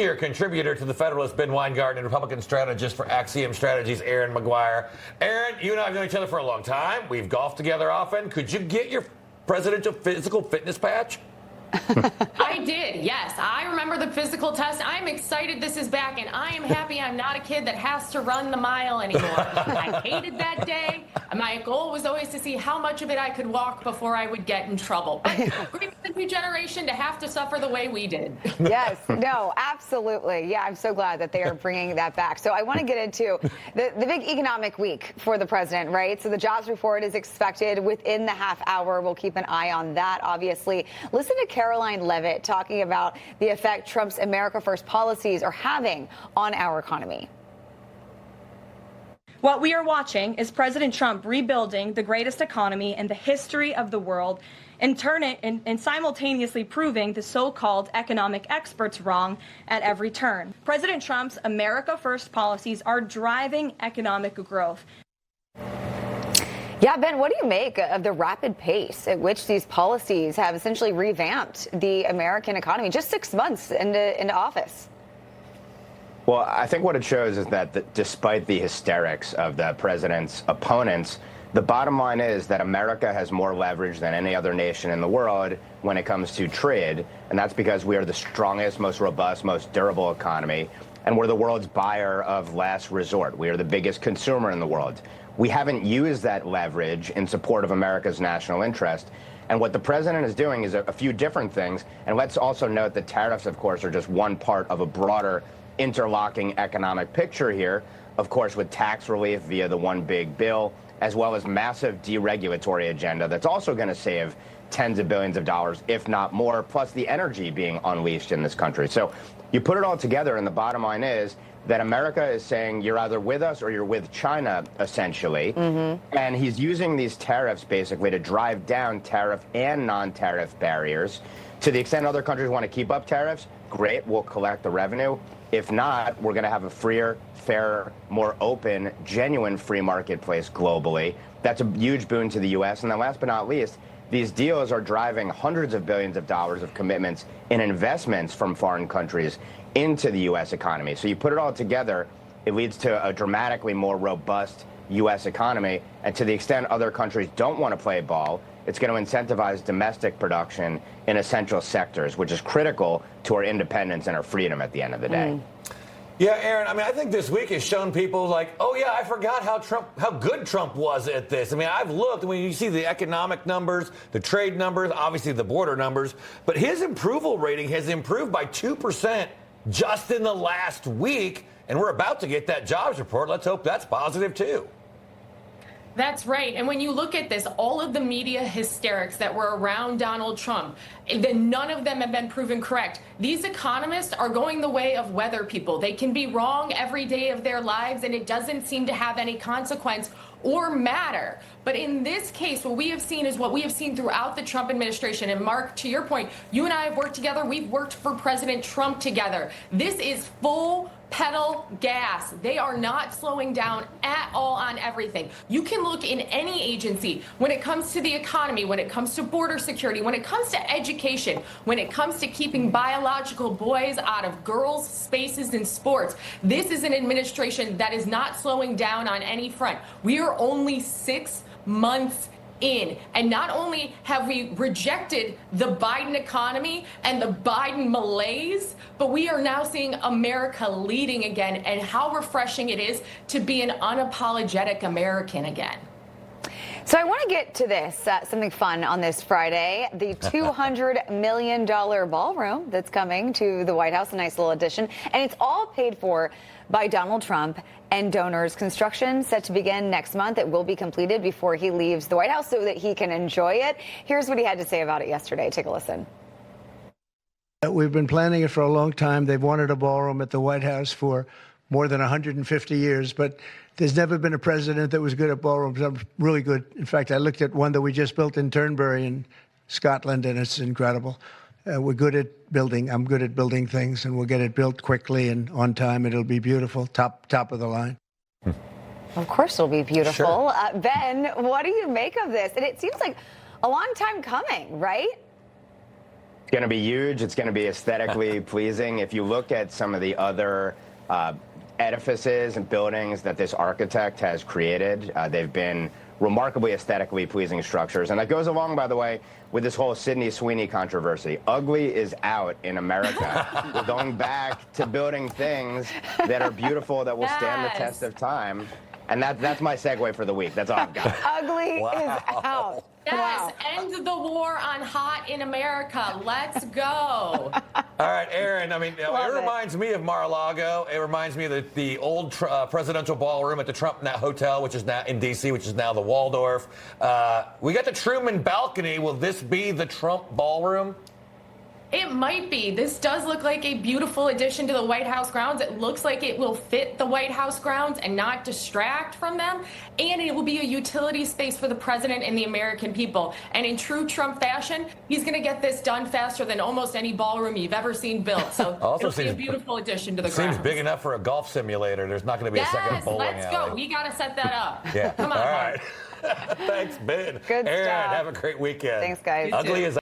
Senior contributor to the Federalist, Ben Weingarten, and Republican strategist for Axiom Strategies, Erin Maguire. Erin, you and I have known each other for a long time. We've golfed together often. Could you get your presidential physical fitness patch? I did, yes. I remember the physical test. I'm excited this is back, and I am happy I'm not a kid that has to run the mile anymore. I hated that day. My goal was always to see how much of it I could walk before I would get in trouble. But great for the new generation to have to suffer the way we did. Yes, no, absolutely. Yeah, I'm so glad that they are bringing that back. So I want to get into the big economic week for the president, right? So the jobs report is expected within the half hour. We'll keep an eye on that, obviously. Listen to Caroline Levitt talking about the effect Trump's America First policies are having on our economy. What we are watching is President Trump rebuilding the greatest economy in the history of the world and simultaneously proving the so-called economic experts wrong at every turn. President Trump's America First policies are driving economic growth. Yeah, Ben, what do you make of the rapid pace at which these policies have essentially revamped the American economy just 6 months into office? Well, I think what it shows is that despite the hysterics of the president's opponents, the bottom line is that America has more leverage than any other nation in the world when it comes to trade. And that's because we are the strongest, most robust, most durable economy. And we're the world's buyer of last resort. We are the biggest consumer in the world. We haven't used that leverage in support of America's national interest. And what the president is doing is a few different things. And let's also note that tariffs, of course, are just one part of a broader interlocking economic picture here, of course, with tax relief via the one big bill, as well as massive deregulatory agenda that's also going to save tens of billions of dollars, if not more, plus the energy being unleashed in this country. So you put it all together, and the bottom line is that America is saying you're either with us or you're with China, essentially. Mm-hmm. And he's using these tariffs basically to drive down tariff and non-tariff barriers. To the extent other countries want to keep up tariffs, great, we'll collect the revenue. If not, we're going to have a freer, fairer, more open, genuine free marketplace globally. That's a huge boon to the U.S. And then last but not least, these deals are driving hundreds of billions of dollars of commitments in investments from foreign countries into the U.S. economy. So you put it all together, it leads to a dramatically more robust U.S. economy. And to the extent other countries don't want to play ball, it's going to incentivize domestic production in essential sectors, which is critical to our independence and our freedom at the end of the day. Yeah, Erin, I mean, I think this week has shown people like, oh, yeah, I forgot how good Trump was at this. I mean, I've looked, when you see the economic numbers, the trade numbers, obviously the border numbers, but his approval rating has improved by 2% just in the last week, and we're about to get that jobs report. Let's hope that's positive, too. That's right. And when you look at this, all of the media hysterics that were around Donald Trump, none of them have been proven correct. These economists are going the way of weather people. They can be wrong every day of their lives, and it doesn't seem to have any consequence or matter. But in this case, what we have seen is what we have seen throughout the Trump administration. And Mark, to your point, you and I have worked together. We've worked for President Trump together. This is full pedal gas. They are not slowing down at all on everything. You can look in any agency when it comes to the economy, when it comes to border security, when it comes to education, when it comes to keeping biological boys out of girls' spaces in sports. This is an administration that is not slowing down on any front. We are only 6 months in. And not only have we rejected the Biden economy and the Biden malaise, but we are now seeing America leading again, and how refreshing it is to be an unapologetic American again. So I want to get to this, something fun on this Friday, the $200 million ballroom that's coming to the White House, a nice little addition, and it's all paid for by Donald Trump and donors. Construction set to begin next month. It will be completed before he leaves the White House so that he can enjoy it. Here's what he had to say about it yesterday. Take a listen. We've been planning it for a long time. They've wanted a ballroom at the White House for more than 150 years, but there's never been a president that was good at ballrooms. I'm really good. In fact, I looked at one that we just built in Turnberry in Scotland, and it's incredible. We're good at building. I'm good at building things, and we'll get it built quickly and on time. It'll be beautiful, top of the line. Of course it'll be beautiful. Sure. Ben, what do you make of this? And it seems like a long time coming, right? It's going to be huge. It's going to be aesthetically pleasing. If you look at some of the other edifices and buildings that this architect has created, they've been remarkably aesthetically pleasing structures. And that goes along, by the way, with this whole Sydney Sweeney controversy. Ugly is out in America. We're going back to building things that are beautiful, that will stand the test of time. And that's my segue for the week. That's all I've got. Ugly is out. Yes, Wow. end the war on hot in America. Let's go. All right, Erin, I mean, Love it reminds me of Mar-a-Lago. It reminds me of the old presidential ballroom at the Trump Hotel, which is now in D.C., which is now the Waldorf. We got the Truman balcony. Will this be the Trump ballroom? It might be. This does look like a beautiful addition to the White House grounds. It looks like it will fit the White House grounds and not distract from them. And it will be a utility space for the president and the American people. And in true Trump fashion, he's going to get this done faster than almost any ballroom you've ever seen built. So Also it'll be a beautiful addition to the Seems grounds. big enough for a golf simulator. There's not going to be a second bowling let's alley. go. We got to set that up. Yeah. Come on. All right. Thanks, Ben. Good Erin, stuff. have a great weekend. Thanks, guys. You Ugly too. as